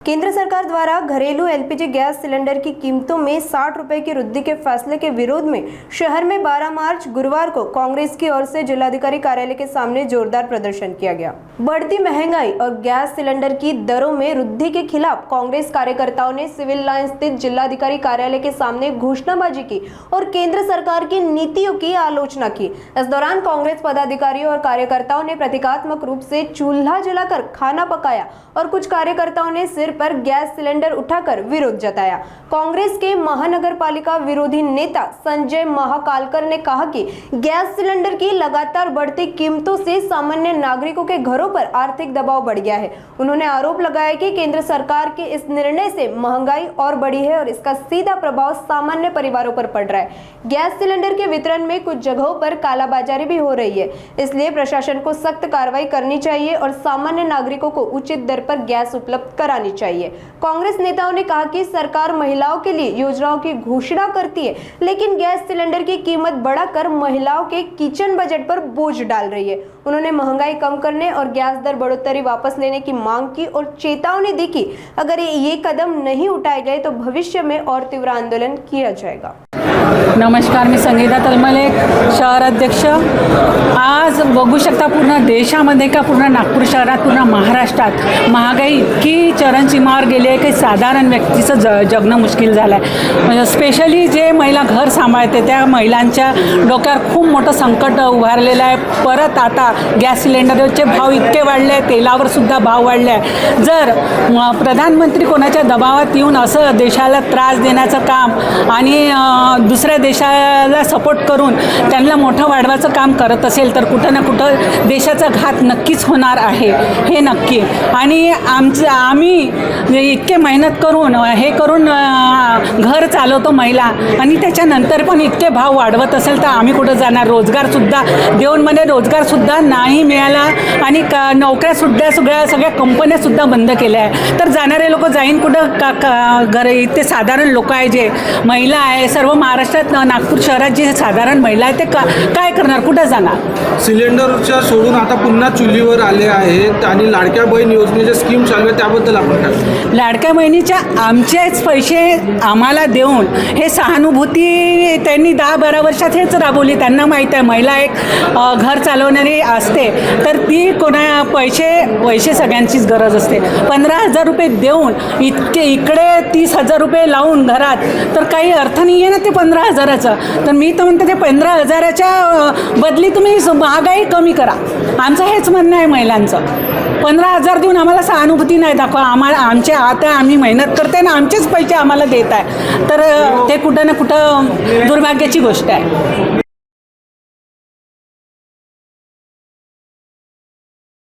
केंद्र सरकार द्वारा घरेलू एलपीजी गैस सिलेंडर की कीमतों में 60 रुपए की वृद्धि के फैसले के विरोध में शहर में 12 मार्च गुरुवार को कांग्रेस की ओर से जिलाधिकारी कार्यालय के सामने जोरदार प्रदर्शन किया गया। बढ़ती महंगाई और गैस सिलेंडर की दरों में वृद्धि के खिलाफ कांग्रेस कार्यकर्ताओं ने सिविल लाइन स्थित जिलाधिकारी कार्यालय के सामने घोषणाबाजी की और केंद्र सरकार की नीतियों की आलोचना की। इस दौरान कांग्रेस पदाधिकारियों और कार्यकर्ताओं ने प्रतीकात्मक रूप से चूल्हा जलाकर खाना पकाया और कुछ कार्यकर्ताओं ने सिर पर गैस सिलेंडर उठाकर विरोध जताया। कांग्रेस के महानगर पालिका विरोधी नेता संजय महाकालकर ने कहा कि गैस सिलेंडर की लगातार बढ़ती कीमतों से सामान्य नागरिकों के घरों पर आर्थिक दबाव बढ़ गया है। उन्होंने आरोप लगाया कि केंद्र सरकार के इस निर्णय से महंगाई और बढ़ी है और इसका सीधा प्रभाव सामान्य परिवारों पर पड़ रहा है। गैस सिलेंडर के वितरण में कुछ जगहों पर कालाबाजारी भी हो रही है, इसलिए प्रशासन को सख्त कार्रवाई करनी चाहिए और सामान्य नागरिकों को उचित दर पर गैस उपलब्ध करानी चाहिए। कांग्रेस नेताओं ने कहा कि सरकार महिलाओं के लिए योजनाओं की घोषणा करती है, लेकिन गैस सिलेंडर की कीमत बढ़ाकर महिलाओं के किचन बजट पर बोझ डाल रही है। उन्होंने महंगाई कम करने और गैस दर बढ़ोतरी वापस लेने की मांग की और चेतावनी दी कि अगर ये कदम नहीं उठाए गए तो भविष्य में और तीव्र आंदोलन किया जाएगा। नमस्कार, मी संगीता तलमले, शहर अध्यक्ष। आज बघू शकता पूर्ण देशामध्ये का पूर्ण नागपूर शहरात पूर्ण महाराष्ट्रात महागाई इतकी चरणसीमावर गेली आहे की साधारण व्यक्तीचं जगणं मुश्किल झालं आहे। म्हणजे स्पेशली जे महिला घर सांभाळते त्या महिलांच्या डोक्यावर खूप मोठं संकट उभारलेलं आहे। परत आता गॅस सिलेंडरचे भाव इतके वाढले आहे, तेलावर सुद्धा भाव वाढले आहे। जर प्रधानमंत्री कोणाच्या दबावात येऊन असं देशाला त्रास देण्याचं काम आणि दुसऱ्या देशाला सपोर्ट करून त्यांना मोठं वाढवायचं काम करत असेल तर कुठं ना कुठं देशाचा घात नक्कीच होणार आहे, हे नक्की। आणि आम्ही इतके मेहनत करून हे करून घर चालवतो महिला आणि त्याच्यानंतर पण इतके भाव वाढवत असेल तर आम्ही कुठं जाणार? रोजगारसुद्धा देऊनमध्ये रोजगारसुद्धा नाही मिळाला आणि नोकऱ्यासुद्धा सगळ्या कंपन्यासुद्धा बंद केल्या आहे। तर जाणारे लोक जाईन कुठं? घर इथे साधारण लोक आहे, जे महिला आहे, सर्व महाराष्ट्रात नागपूर शहरात जे साधारण महिला आहे ते काय करणार? कुठं जाणार? सिलेंडरच्या सोडून आता पुन्हा चुलीवर आले आहेत आणि लाडक्या बहीण योजनेच्या स्कीम चालू आहे, त्याबद्दल आपण काय? लाडक्या बहिणीच्या आमचेच पैसे आम्हाला देऊन हे सहानुभूती त्यांनी 10-12 वर्षात हेच राबवली। त्यांना माहीत आहे महिला एक घर चालवणारी असते तर ती पैसे सगळ्यांचीच गरज असते। 15,000 रुपये देऊन इकडे 30,000 रुपये लावून घरात तर काही अर्थ नाही आहे ना ते 15,000चा। तर मी तर म्हणते ते 15,000च्या बदली तुम्ही महागाई कमी करा, आमचं हेच म्हणणं आहे महिलांचं। 15,000 देऊन आम्हाला सहानुभूती नाही दाखवा, आमचे आता आम्ही मेहनत करते ना, आमचेच पैसे आम्हाला देत आहे, तर ते कुठं ना कुठं दुर्भाग्याची गोष्ट आहे।